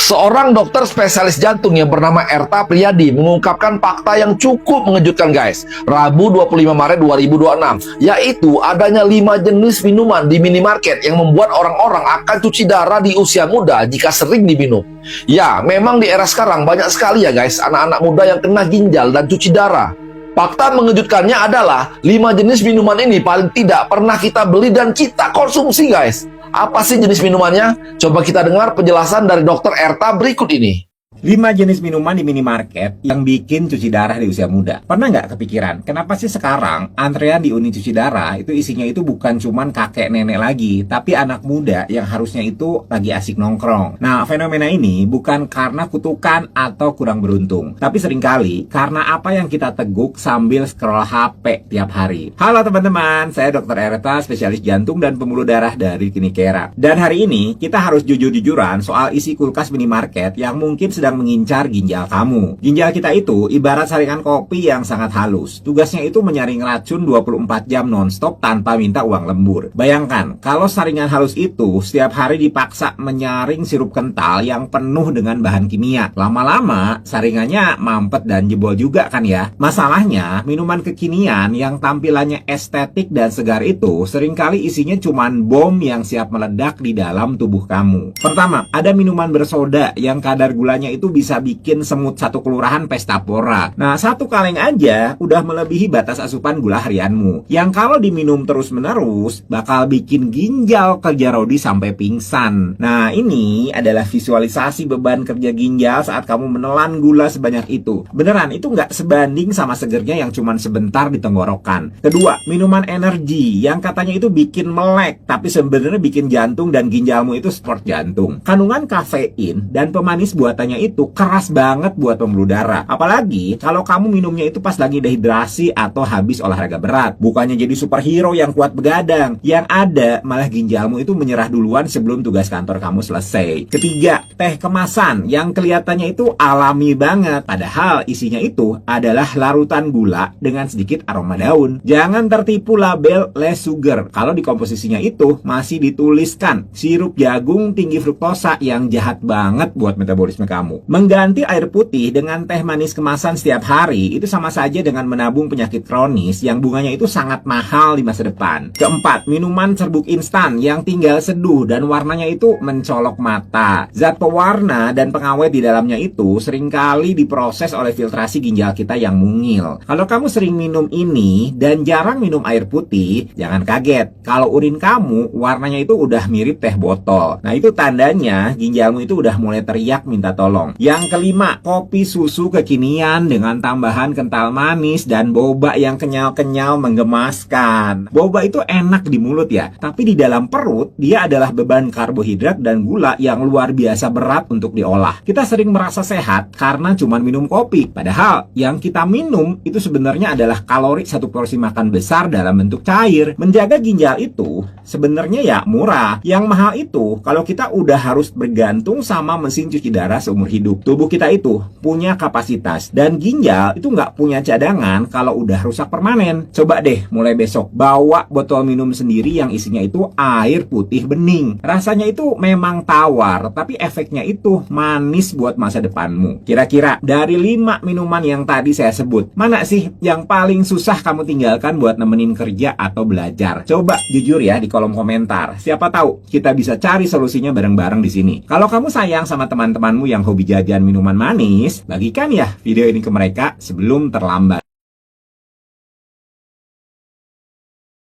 Seorang dokter spesialis jantung yang bernama Erta Priyadi mengungkapkan fakta yang cukup mengejutkan guys. Rabu 25 Maret 2026, yaitu adanya 5 jenis minuman di minimarket yang membuat orang-orang akan cuci darah di usia muda jika sering diminum. Ya, memang di era sekarang banyak sekali ya guys, anak-anak muda yang kena ginjal dan cuci darah. Fakta mengejutkannya adalah 5 jenis minuman ini paling tidak pernah kita beli dan kita konsumsi guys. Apa sih jenis minumannya? Coba kita dengar penjelasan dari Dr. Erta berikut ini. 5 jenis minuman di minimarket yang bikin cuci darah di usia muda. Pernah nggak kepikiran, kenapa sih sekarang antrean di unit cuci darah itu isinya itu bukan cuman kakek nenek lagi, tapi anak muda yang harusnya itu lagi asik nongkrong. Nah, fenomena ini bukan karena kutukan atau kurang beruntung, tapi seringkali karena apa yang kita teguk sambil scroll HP tiap hari. Halo teman-teman, saya Dr. Erta, spesialis jantung dan pembuluh darah dari Klinikera. Dan hari ini kita harus jujur-jujuran soal isi kulkas minimarket yang mungkin sedang mengincar ginjal kamu. Ginjal kita itu ibarat saringan kopi yang sangat halus. Tugasnya itu menyaring racun 24 jam nonstop tanpa minta uang lembur. Bayangkan, kalau saringan halus itu setiap hari dipaksa menyaring sirup kental yang penuh dengan bahan kimia. Lama-lama, saringannya mampet dan jebol juga kan ya? Masalahnya, minuman kekinian yang tampilannya estetik dan segar itu seringkali isinya cuman bom yang siap meledak di dalam tubuh kamu. Pertama, ada minuman bersoda yang kadar gulanya itu bisa bikin semut satu kelurahan pesta pora. Nah, 1 kaleng aja udah melebihi batas asupan gula harianmu, yang kalau diminum terus-menerus bakal bikin ginjal kerja rodi sampai pingsan. Nah, ini adalah visualisasi beban kerja ginjal saat kamu menelan gula sebanyak itu. Beneran, itu nggak sebanding sama segernya yang cuman sebentar di tenggorokan. Kedua, minuman energi yang katanya itu bikin melek, tapi sebenarnya bikin jantung dan ginjalmu itu sport jantung. Kandungan kafein dan pemanis buatannya itu keras banget buat pembuluh darah. Apalagi kalau kamu minumnya itu pas lagi dehidrasi atau habis olahraga berat. Bukannya jadi superhero yang kuat begadang. Yang ada malah ginjalmu itu menyerah duluan sebelum tugas kantor kamu selesai. Ketiga, teh kemasan yang kelihatannya itu alami banget. Padahal isinya itu adalah larutan gula dengan sedikit aroma daun. Jangan tertipu label less sugar kalau di komposisinya itu masih dituliskan sirup jagung tinggi fruktosa yang jahat banget buat metabolisme kamu. Mengganti air putih dengan teh manis kemasan setiap hari itu sama saja dengan menabung penyakit kronis yang bunganya itu sangat mahal di masa depan. Keempat, minuman serbuk instan yang tinggal seduh dan warnanya itu mencolok mata. Zat pewarna dan pengawet di dalamnya itu seringkali diproses oleh filtrasi ginjal kita yang mungil. Kalau kamu sering minum ini dan jarang minum air putih, jangan kaget kalau urin kamu warnanya itu udah mirip teh botol. Nah, itu tandanya ginjalmu itu udah mulai teriak minta tolong. Yang kelima, kopi susu kekinian dengan tambahan kental manis dan boba yang kenyal-kenyal menggemaskan. Boba itu enak di mulut ya, tapi di dalam perut dia adalah beban karbohidrat dan gula yang luar biasa berat untuk diolah. Kita sering merasa sehat karena cuma minum kopi, padahal yang kita minum itu sebenarnya adalah kalori 1 porsi makan besar dalam bentuk cair. Menjaga ginjal itu sebenarnya ya murah. Yang mahal itu kalau kita udah harus bergantung sama mesin cuci darah seumur hidup. Tubuh kita itu punya kapasitas dan ginjal itu nggak punya cadangan kalau udah rusak permanen. Coba deh mulai besok bawa botol minum sendiri yang isinya itu air putih bening. Rasanya itu memang tawar, tapi efeknya itu manis buat masa depanmu. Kira-kira dari 5 minuman yang tadi saya sebut, mana sih yang paling susah kamu tinggalkan buat nemenin kerja atau belajar? Coba jujur ya di kolom komentar. Siapa tahu kita bisa cari solusinya bareng-bareng di sini. Kalau kamu sayang sama teman-temanmu yang hobi jajan minuman manis, bagikan ya video ini ke mereka sebelum terlambat.